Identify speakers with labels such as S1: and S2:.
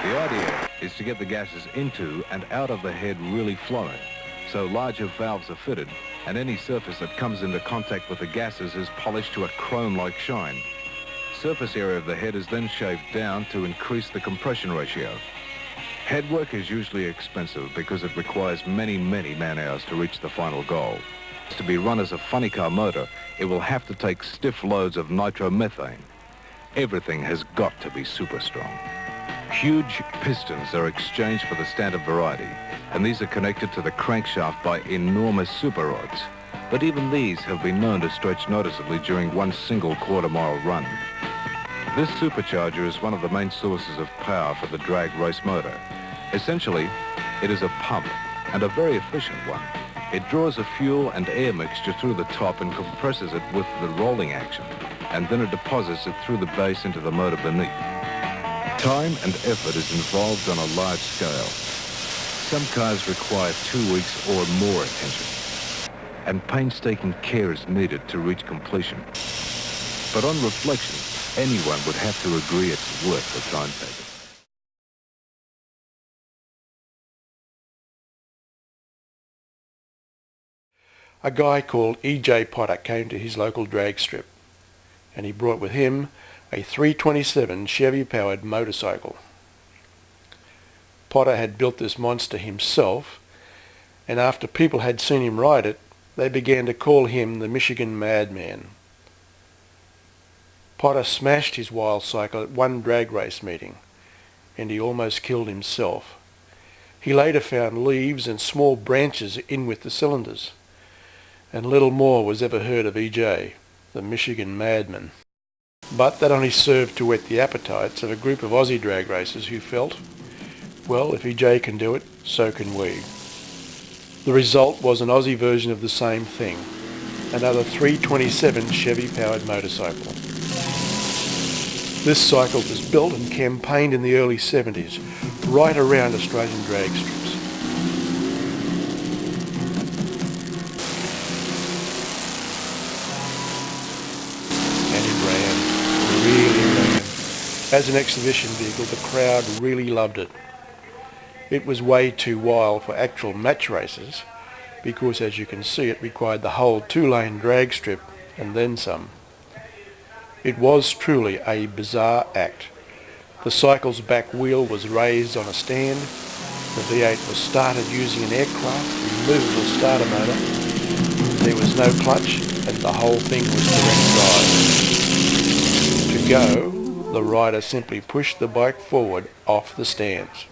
S1: The idea is to get the gases into and out of the head really flowing, so larger valves are fitted and any surface that comes into contact with the gases is polished to a chrome-like shine. Surface area of the head is then shaved down to increase the compression ratio. Head work is usually expensive because it requires many man-hours to reach the final goal. To be run as a funny car motor, it will have to take stiff loads of nitromethane. Everything has got to be super strong. Huge pistons are exchanged for the standard variety, and these are connected to the crankshaft by enormous super rods. But even these have been known to stretch noticeably during one single quarter-mile run. This supercharger is one of the main sources of power for the drag race motor. Essentially, it is a pump, and a very efficient one. It draws a fuel and air mixture through the top and compresses it with the rolling action, and then it deposits it through the base into the motor beneath. Time and effort is involved on a large scale. Some cars require 2 weeks or more attention, and painstaking care is needed to reach completion. But on reflection, anyone would have to agree it's worth the time taken.
S2: A guy called E.J. Potter came to his local drag strip, and he brought with him a 327 Chevy-powered motorcycle. Potter had built this monster himself, and after people had seen him ride it, they began to call him the Michigan Madman. Potter smashed his wild cycle at one drag race meeting, and he almost killed himself. He later found leaves and small branches in with the cylinders, and little more was ever heard of E.J., the Michigan Madman. But that only served to whet the appetites of a group of Aussie drag racers who felt, well, if E.J. can do it, so can we. The result was an Aussie version of the same thing, another 327 Chevy-powered motorcycle. This cycle was built and campaigned in the early 70s, right around Australian drag strips. Really ran. As an exhibition vehicle, the crowd really loved it. It was way too wild for actual match races because, as you can see, it required the whole 2-lane drag strip and then some. It was truly a bizarre act. The cycle's back wheel was raised on a stand, the V8 was started using an aircraft removable starter motor, there was no clutch, and the whole thing was direct drive. To go, the rider simply pushed the bike forward off the stands.